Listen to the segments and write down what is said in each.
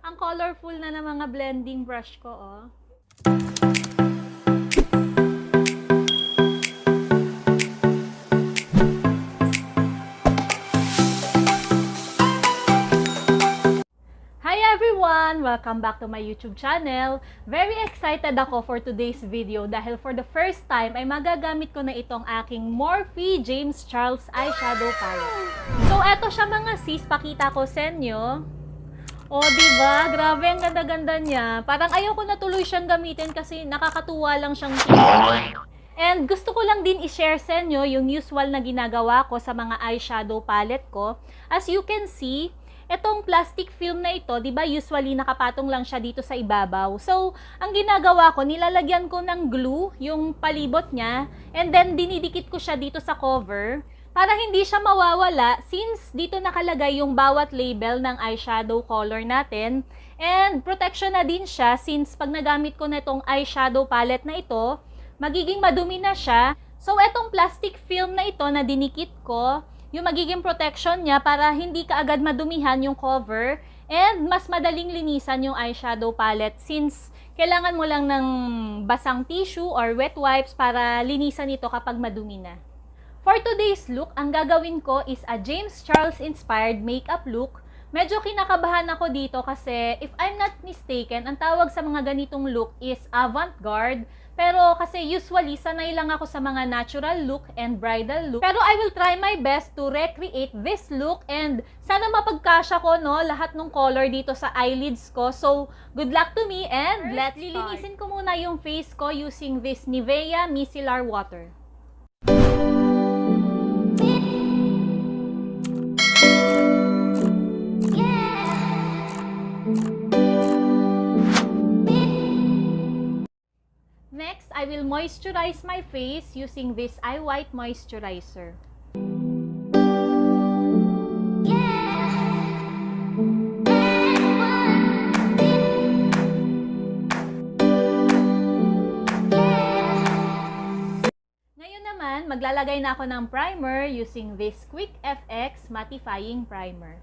Ang colorful na ng mga blending brush ko, oh. Hi everyone! Welcome back to my YouTube channel. Very excited ako for today's video dahil for the first time ay magagamit ko na itong aking Morphe James Charles eyeshadow palette. So eto siya mga sis, pakita ko sa inyo. O diba? Grabe, ang ganda-ganda niya. Parang ayaw ko na tuloy siyang gamitin kasi nakakatuwa lang siyang tingnan. And gusto ko lang din i-share sa inyo yung usual na ginagawa ko sa mga eyeshadow palette ko. As you can see, itong plastic film na ito, di ba usually nakapatong lang siya dito sa ibabaw. So, ang ginagawa ko, nilalagyan ko ng glue yung palibot niya, and then dinidikit ko siya dito sa cover para hindi siya mawawala since dito nakalagay yung bawat label ng eyeshadow color natin. And protection na din siya since pag nagamit ko na itong eyeshadow palette na ito, magiging madumi na siya. So, itong plastic film na ito na dinikit ko, yung magiging protection niya para hindi kaagad madumihan yung cover and mas madaling linisan yung eyeshadow palette since kailangan mo lang ng basang tissue or wet wipes para linisan ito kapag madumi na. For today's look, ang gagawin ko is a James Charles inspired makeup look. Medyo kinakabahan ako dito kasi if I'm not mistaken, ang tawag sa mga ganitong look is avant-garde. Pero kasi usually, sanay lang ako sa mga natural look and bridal look. Pero I will try my best to recreate this look and sana mapagkasya ko no, lahat ng color dito sa eyelids ko. So, good luck to me and let's start. Lilinisin ko muna yung face ko using this Nivea Micellar Water. Next, I will moisturize my face using this Eye White Moisturizer. Ngayon naman, maglalagay na ako ng primer using this Quick FX Mattifying Primer.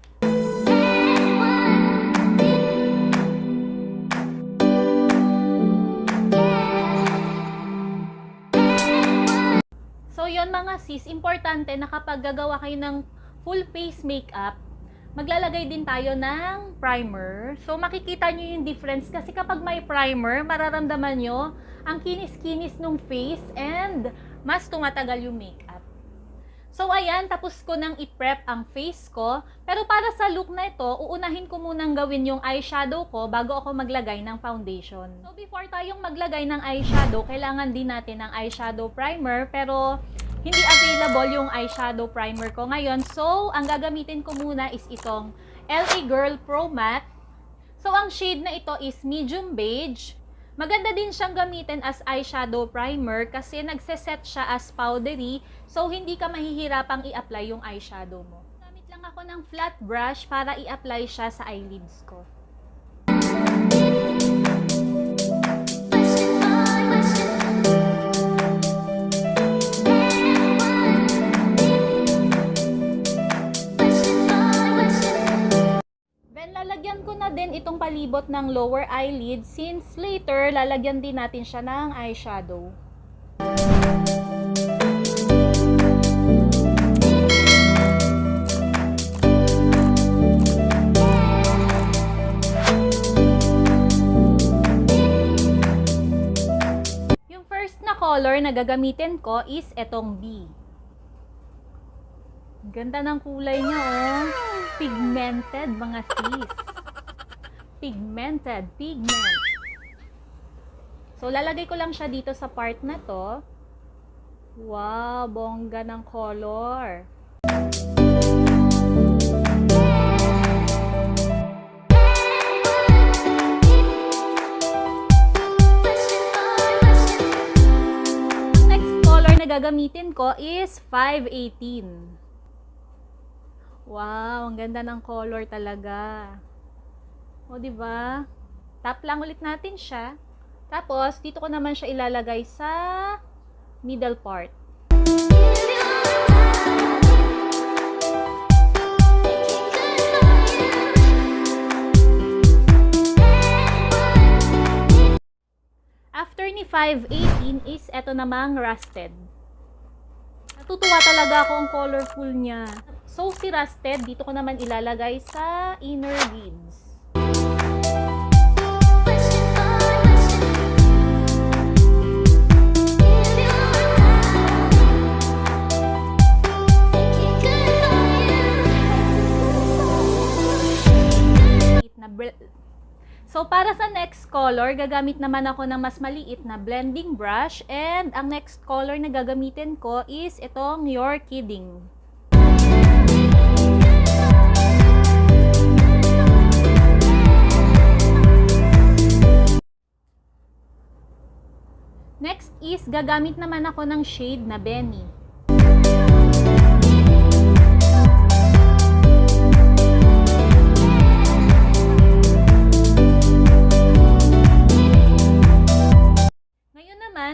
So yun mga sis, importante na kapag gagawa kayo ng full face makeup, maglalagay din tayo ng primer. So makikita nyo yung difference kasi kapag may primer, mararamdaman nyo ang kinis-kinis ng face and mas tumatagal yung makeup. So ayan, tapos ko nang i-prep ang face ko. Pero para sa look na ito, uunahin ko munang gawin yung eyeshadow ko bago ako maglagay ng foundation. So before tayong maglagay ng eyeshadow, kailangan din natin ng eyeshadow primer. Pero hindi available yung eyeshadow primer ko ngayon. So ang gagamitin ko muna is itong LA Girl Pro Matte. So ang shade na ito is medium beige. Maganda din siyang gamitin as eyeshadow primer kasi nagseset siya as powdery, so hindi ka mahihirapang i-apply yung eyeshadow mo. Gamit lang ako ng flat brush para i-apply siya sa eyelids ko. Lalagyan ko na din itong palibot ng lower eyelid since later lalagyan din natin siya ng eyeshadow. Yung first na color na gagamitin ko is etong B. Ganda ng kulay niya, oh. Pigmented, mga sis. Pigmented, pigment. So, lalagay ko lang siya dito sa part na to. Wow, bongga ng color. Next color na gagamitin ko is 518. Wow, ang ganda ng color talaga. O, diba? Tap lang ulit natin siya. Tapos, dito ko naman siya ilalagay sa middle part. After ni 518 is eto namang rusted. Natutuwa talaga ako ang colorful niya. So si rusted, dito ko naman ilalagay sa inner beads. So, para sa next color, gagamit naman ako ng mas maliit na blending brush. And ang next color na gagamitin ko is itong You're Kidding. Next is, gagamit naman ako ng shade na Benny.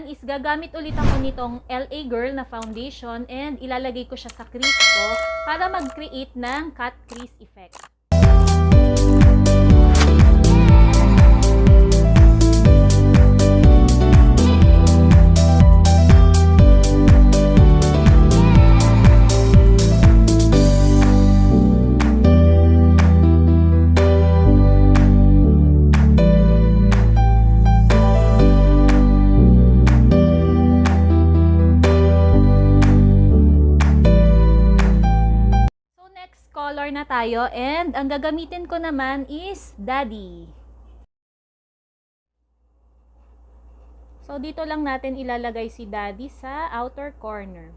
Is gagamit ulit ako nitong LA Girl na foundation and ilalagay ko siya sa crease ko para mag-create ng cut crease effect. Color na tayo and ang gagamitin ko naman is Daddy. So dito lang natin ilalagay si Daddy sa outer corner.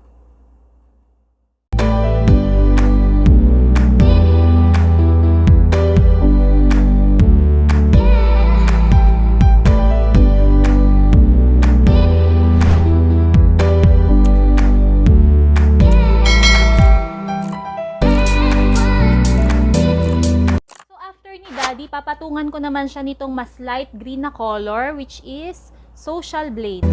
Papatungan ko naman siya nitong mas light green na color which is Social Blade.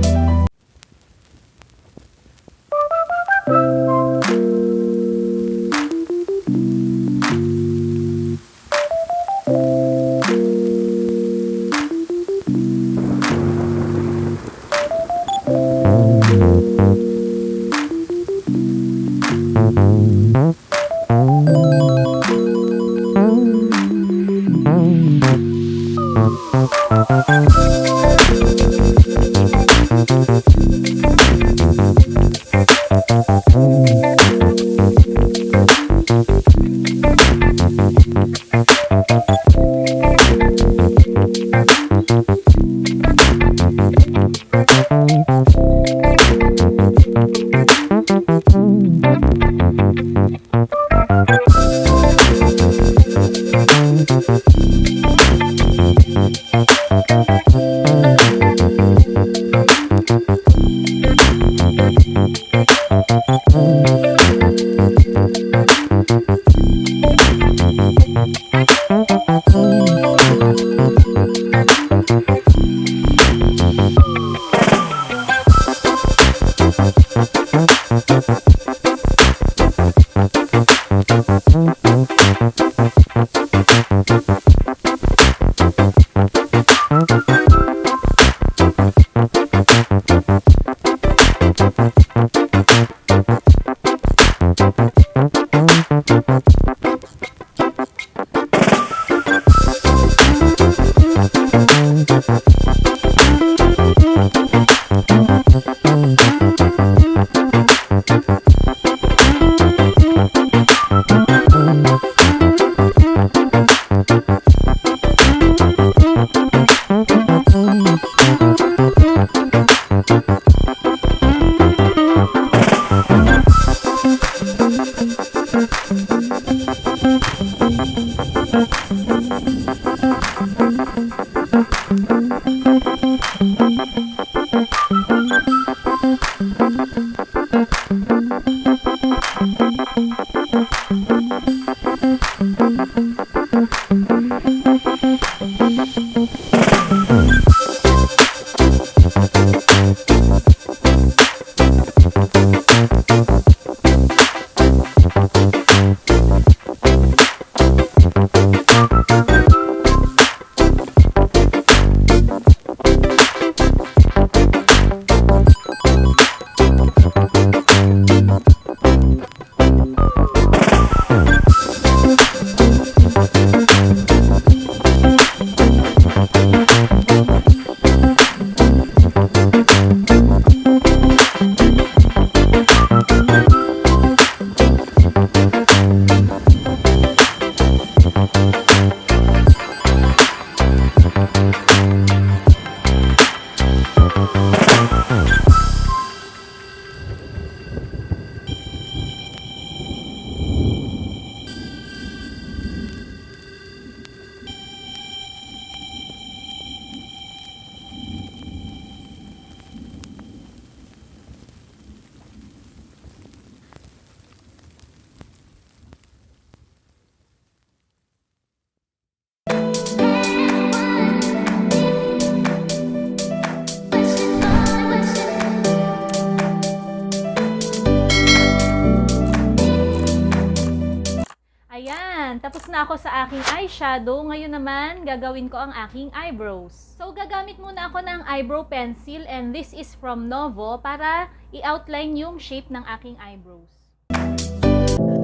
Ayan, tapos na ako sa aking eyeshadow. Ngayon naman, gagawin ko ang aking eyebrows. So, gagamit muna ako ng eyebrow pencil and this is from Novo para i-outline yung shape ng aking eyebrows.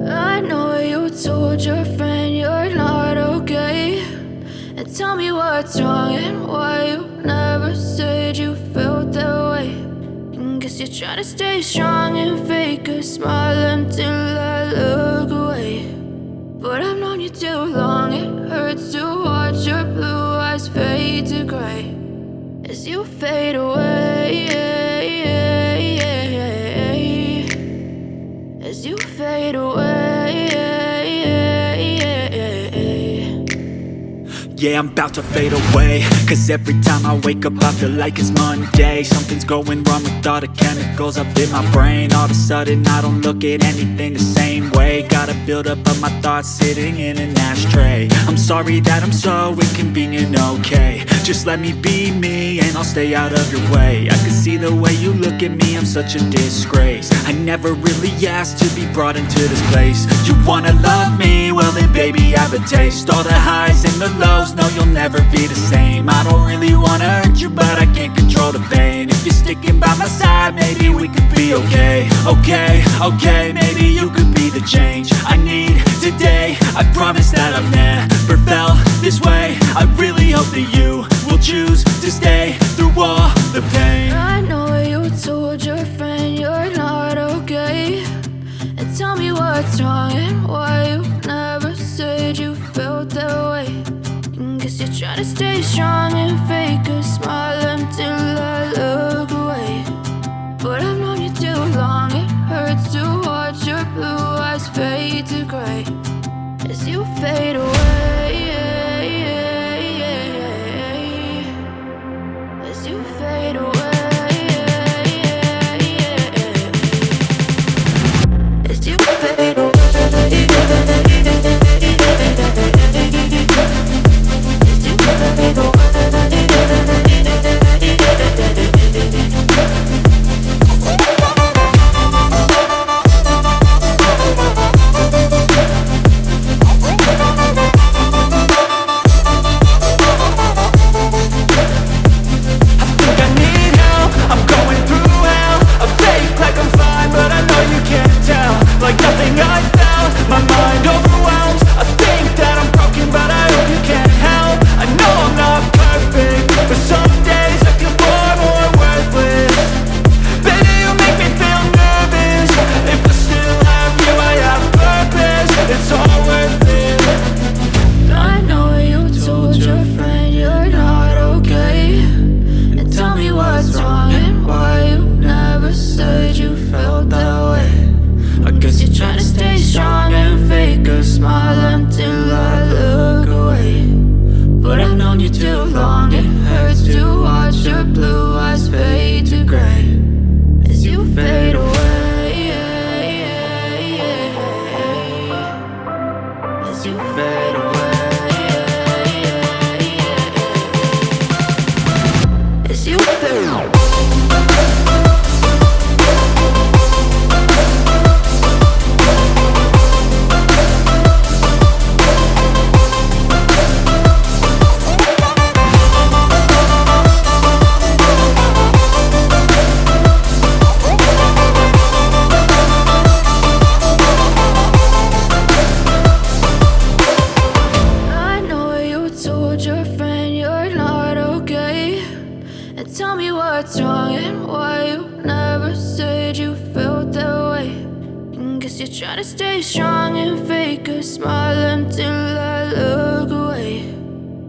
I know you told your friend you're not okay, and tell me what's wrong and why you never said you felt that way. And guess you're trying to stay strong and fake a smile until I look away. But I've known you too long, it hurts to watch your blue eyes fade to gray as you fade away, as you fade away. Yeah, I'm about to fade away, cause every time I wake up I feel like it's Monday. Something's going wrong with all the chemicals up in my brain. All of a sudden I don't look at anything the same way. Gotta build up of my thoughts sitting in an ashtray. I'm sorry that I'm so inconvenient, okay. Just let me be me and I'll stay out of your way. I can see the way you look at me, I'm such a disgrace. I never really asked to be brought into this place. You wanna love me? Well then baby I have a taste. All the highs and the lows, no you'll never be the same. I don't really wanna hurt you but I can't control the pain. If you're sticking by my side maybe we could be okay. Okay, maybe you could be the change I need today. I promise that I've never felt this way. I really hope that you will choose to stay through all the pain. I know you told your friend you're not okay, and tell me what's wrong and why you never said you felt that way. And guess you're trying to stay strong and fake a smile until I look away. But I've known you too long, it hurts to watch your blue eyes fade to gray as you fade away, as you fade away, as you fade away. Try to stay strong and fake a smile until I look away.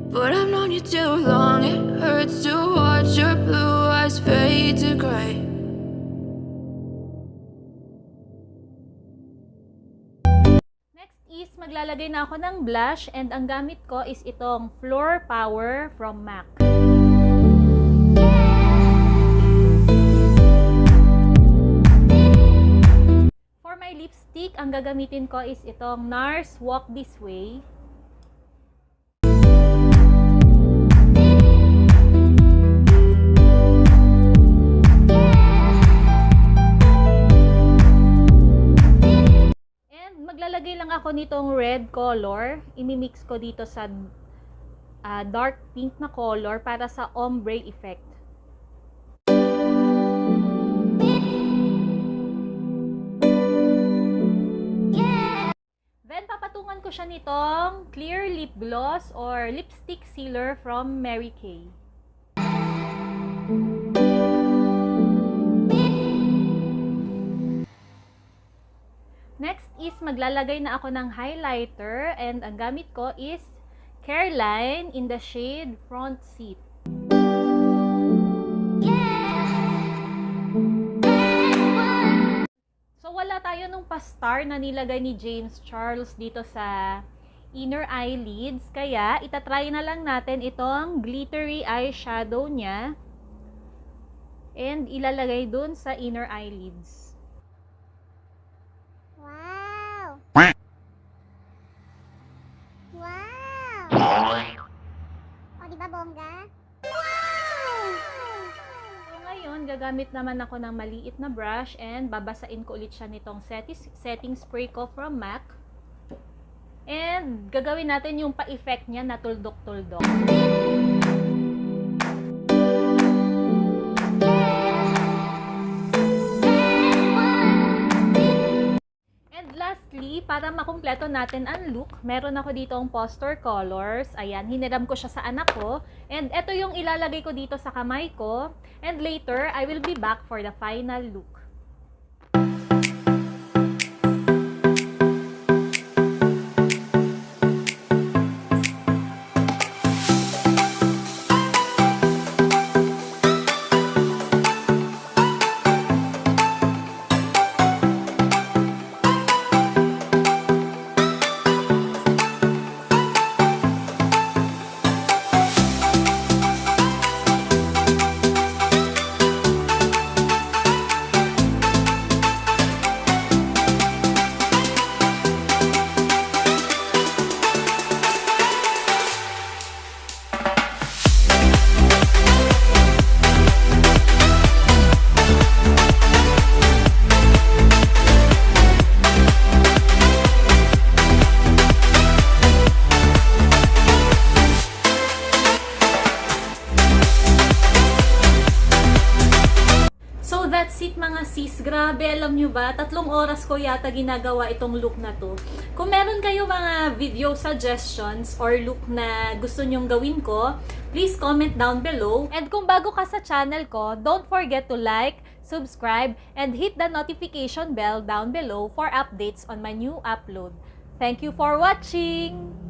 But I've known you you too long. It hurts to watch your blue eyes fade to gray. Next is maglalagay na ako ng blush and ang gamit ko is itong Floor Power from MAC. For my lipstick, ang gagamitin ko is itong NARS Walk This Way. Maglalagay lang ako nitong red color. Imimix ko dito sa dark pink na color para sa ombre effect. Then papatungan ko siya nitong clear lip gloss or lipstick sealer from Mary Kay. Next is maglalagay na ako ng highlighter and ang gamit ko is Careline in the shade Front Seat. So wala tayo nung pastar na nilagay ni James Charles dito sa inner eyelids, kaya itatry na lang natin itong glittery eyeshadow niya and ilalagay dun sa inner eyelids. O, di ba bongga? So ngayon, gagamit naman ako ng maliit na brush and babasain ko ulit siya nitong setting spray ko from MAC. And gagawin natin yung pa-effect niya na tuldok-tuldok. Lastly, para makumpleto natin ang look, meron ako dito ang poster colors. Ayan, hiniram ko siya sa anak ko. And ito yung ilalagay ko dito sa kamay ko. And later, I will be back for the final look. That's it mga sis. Grabe, alam nyo ba? 3 oras ko yata ginagawa itong look na to. Kung meron kayo mga video suggestions or look na gusto nyong gawin ko, please comment down below. And kung bago ka sa channel ko, don't forget to like, subscribe, and hit the notification bell down below for updates on my new upload. Thank you for watching!